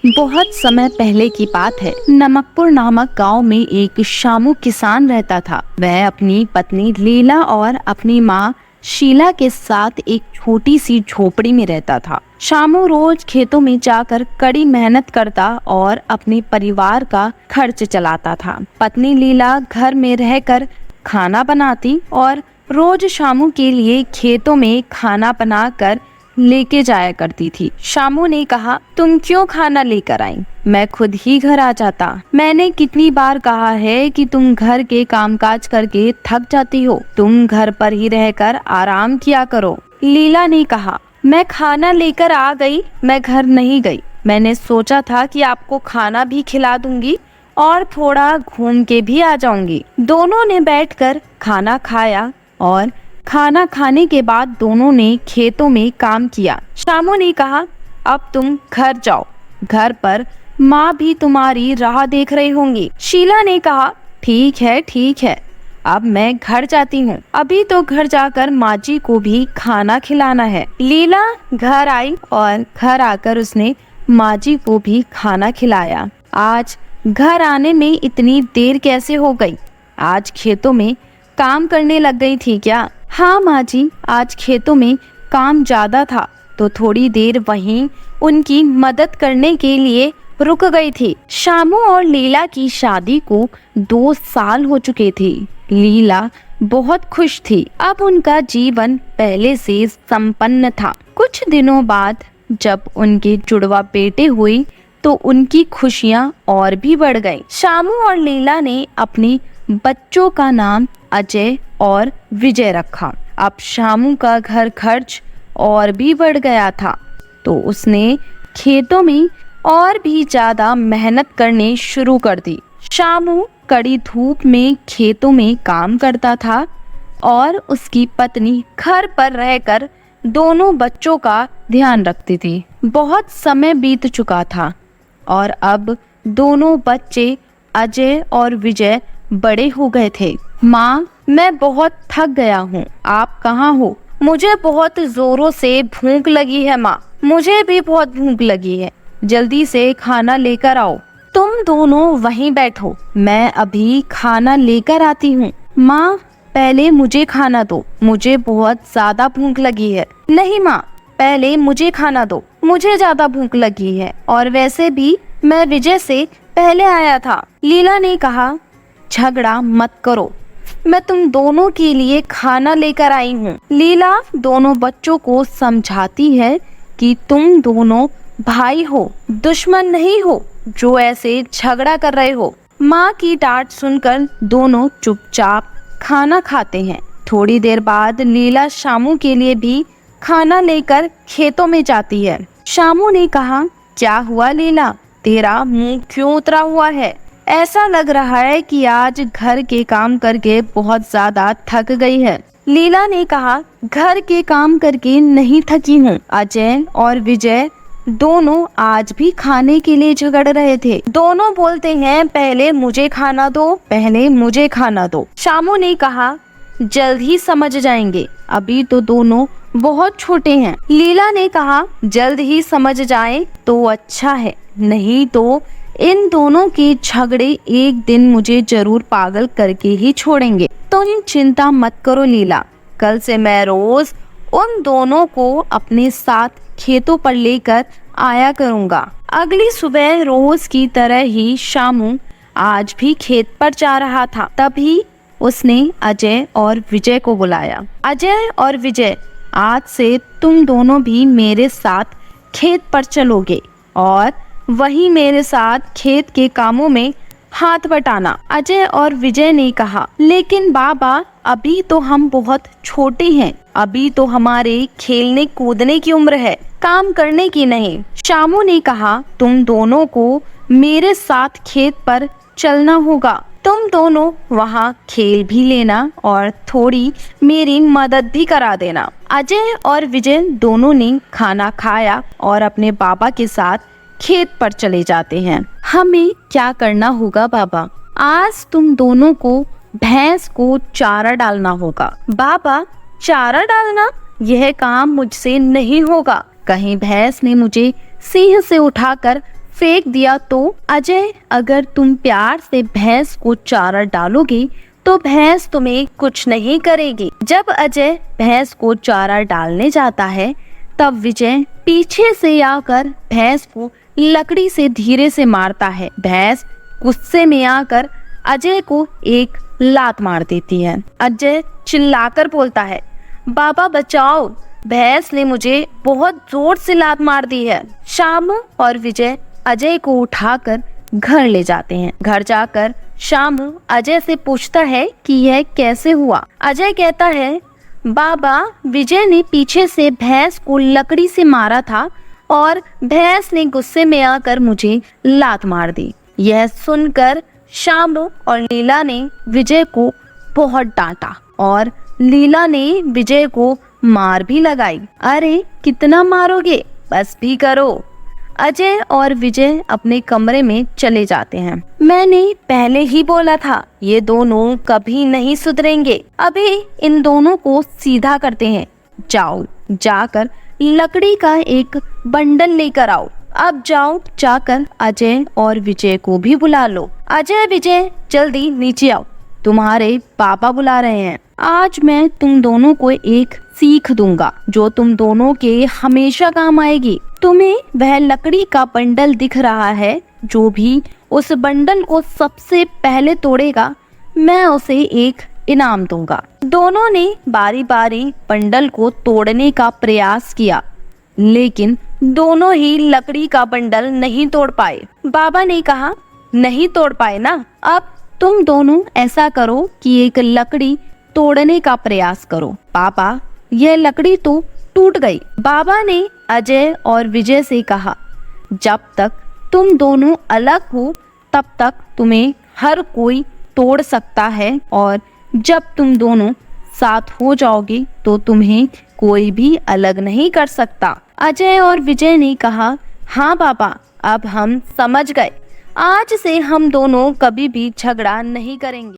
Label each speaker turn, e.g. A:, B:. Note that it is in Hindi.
A: बहुत समय पहले की बात है। नमकपुर नामक गांव में एक शामू किसान रहता था। वह अपनी पत्नी लीला और अपनी माँ शीला के साथ एक छोटी सी झोपड़ी में रहता था। शामू रोज खेतों में जाकर कड़ी मेहनत करता और अपने परिवार का खर्च चलाता था। पत्नी लीला घर में रहकर खाना बनाती और रोज शामू के लिए खेतों में खाना बनाकर लेके जाया करती थी। शामू ने कहा, तुम क्यों खाना लेकर आई? मैं खुद ही घर आ जाता। मैंने कितनी बार कहा है कि तुम घर के कामकाज करके थक जाती हो, तुम घर पर ही रहकर आराम किया करो। लीला ने कहा, मैं खाना लेकर आ गई, मैं घर नहीं गई। मैंने सोचा था कि आपको खाना भी खिला दूंगी और थोड़ा घूम के भी आ जाऊंगी। दोनों ने बैठकर खाना खाया और खाना खाने के बाद दोनों ने खेतों में काम किया। शामू ने कहा, अब तुम घर जाओ, घर पर माँ भी तुम्हारी राह देख रही होंगी। शीला ने कहा, ठीक है, अब मैं घर जाती हूँ। अभी तो घर जाकर माँ जी को भी खाना खिलाना है। लीला घर आई और घर आकर उसने माँ जी को भी खाना खिलाया। आज घर आने में इतनी देर कैसे हो गई? आज खेतों में काम करने लग गई थी क्या? हाँ माँ जी, आज खेतों में काम ज्यादा था तो थोड़ी देर वहीं उनकी मदद करने के लिए रुक गई थी। शामू और लीला की शादी को 2 साल हो चुके थे। लीला बहुत खुश थी। अब उनका जीवन पहले से संपन्न था। कुछ दिनों बाद जब उनके जुड़वा बेटे हुए तो उनकी खुशियाँ और भी बढ़ गईं। शामू और लीला ने अपने बच्चों का नाम अजय और विजय रखा। अब शामू का घर खर्च और भी बढ़ गया था तो उसने खेतों में और भी ज्यादा मेहनत करने शुरू कर दी। शामू कड़ी धूप में खेतों में काम करता था और उसकी पत्नी घर पर रहकर दोनों बच्चों का ध्यान रखती थी। बहुत समय बीत चुका था और अब दोनों बच्चे अजय और विजय बड़े हो गए थे। माँ, मैं बहुत थक गया हूँ, आप कहाँ हो? मुझे बहुत जोरों से भूख लगी है माँ। मुझे भी बहुत भूख लगी है, जल्दी से खाना लेकर आओ। तुम दोनों वहीं बैठो, मैं अभी खाना लेकर आती हूँ। माँ, पहले मुझे खाना दो, मुझे बहुत ज्यादा भूख लगी है। नहीं माँ, पहले मुझे खाना दो, मुझे ज्यादा भूख लगी है और वैसे भी मैं विजय से पहले आया था। लीला ने कहा, झगड़ा मत करो, मैं तुम दोनों के लिए खाना लेकर आई हूँ। लीला दोनों बच्चों को समझाती है कि तुम दोनों भाई हो, दुश्मन नहीं हो जो ऐसे झगड़ा कर रहे हो। माँ की डांट सुनकर दोनों चुपचाप खाना खाते हैं। थोड़ी देर बाद लीला शामू के लिए भी खाना लेकर खेतों में जाती है। शामू ने कहा, क्या हुआ लीला, तेरा मुंह क्यों उतरा हुआ है? ऐसा लग रहा है कि आज घर के काम करके बहुत ज्यादा थक गई है। लीला ने कहा, घर के काम करके नहीं थकी हूँ। अजय और विजय दोनों आज भी खाने के लिए झगड़ रहे थे। दोनों बोलते हैं, पहले मुझे खाना दो, पहले मुझे खाना दो। शामू ने कहा, जल्द ही समझ जाएंगे, अभी तो दोनों बहुत छोटे हैं। लीला ने कहा, जल्द ही समझ जाए तो अच्छा है, नहीं तो इन दोनों के झगड़े एक दिन मुझे जरूर पागल करके ही छोड़ेंगे। तुम चिंता मत करो लीला, कल से मैं रोज उन दोनों को अपने साथ खेतों पर लेकर आया करूंगा। अगली सुबह रोज की तरह ही शामू आज भी खेत पर जा रहा था। तभी उसने अजय और विजय को बुलाया। अजय और विजय, आज से तुम दोनों भी मेरे साथ खेत पर चलोगे और वही मेरे साथ खेत के कामों में हाथ बटाना। अजय और विजय ने कहा, लेकिन बाबा, अभी तो हम बहुत छोटे हैं, अभी तो हमारे खेलने कूदने की उम्र है, काम करने की नहीं। शामू ने कहा, तुम दोनों को मेरे साथ खेत पर चलना होगा, तुम दोनों वहाँ खेल भी लेना और थोड़ी मेरी मदद भी करा देना। अजय और विजय दोनों ने खाना खाया और अपने बाबा के साथ खेत पर चले जाते हैं। हमें क्या करना होगा बाबा? आज तुम दोनों को भैंस को चारा डालना होगा। बाबा, चारा डालना? यह काम मुझसे नहीं होगा, कहीं भैंस ने मुझे सिंह से उठाकर फेंक दिया तो अजय, अगर तुम प्यार से भैंस को चारा डालोगे तो भैंस तुम्हें कुछ नहीं करेगी। जब अजय भैंस को चारा डालने जाता है तब विजय पीछे से आकर भैंस को लकड़ी से धीरे से मारता है। भैंस गुस्से में आकर अजय को एक लात मार देती है। अजय चिल्लाकर बोलता है, बाबा बचाओ, भैंस ने मुझे बहुत जोर से लात मार दी है। शामू और विजय अजय को उठाकर घर ले जाते हैं। घर जाकर शामू अजय से पूछता है कि यह कैसे हुआ। अजय कहता है, बाबा, विजय ने पीछे से भैंस को लकड़ी से मारा था और भैंस ने गुस्से में आकर मुझे लात मार दी। यह सुनकर शामू और लीला ने विजय को बहुत डांटा और लीला ने विजय को मार भी लगाई। अरे कितना मारोगे, बस भी करो। अजय और विजय अपने कमरे में चले जाते हैं। मैंने पहले ही बोला था ये दोनों कभी नहीं सुधरेंगे। अभी इन दोनों को सीधा करते हैं। जाओ, जाकर लकड़ी का एक बंडल लेकर आओ। अब जाओ, जाकर अजय और विजय को भी बुला लो। अजय, विजय, जल्दी नीचे आओ, तुम्हारे पापा बुला रहे हैं। आज मैं तुम दोनों को एक सीख दूंगा जो तुम दोनों के हमेशा काम आएगी। तुम्हें वह लकड़ी का बंडल दिख रहा है, जो भी उस बंडल को सबसे पहले तोड़ेगा मैं उसे एक इनाम दूंगा। दोनों ने बारी बारी बंडल को तोड़ने का प्रयास किया, लेकिन दोनों ही लकड़ी का बंडल नहीं तोड़ पाए। बाबा ने कहा, नहीं तोड़ पाए ना, अब तुम दोनों ऐसा करो कि एक लकड़ी तोड़ने का प्रयास करो। पापा, यह लकड़ी तो टूट गई। बाबा ने अजय और विजय से कहा, जब तक तुम दोनों अलग हो तब तक तुम्हें हर कोई तोड़ सकता है, और जब तुम दोनों साथ हो जाओगे तो तुम्हें कोई भी अलग नहीं कर सकता। अजय और विजय ने कहा, हाँ पापा, अब हम समझ गए। आज से हम दोनों कभी भी झगड़ा नहीं करेंगे।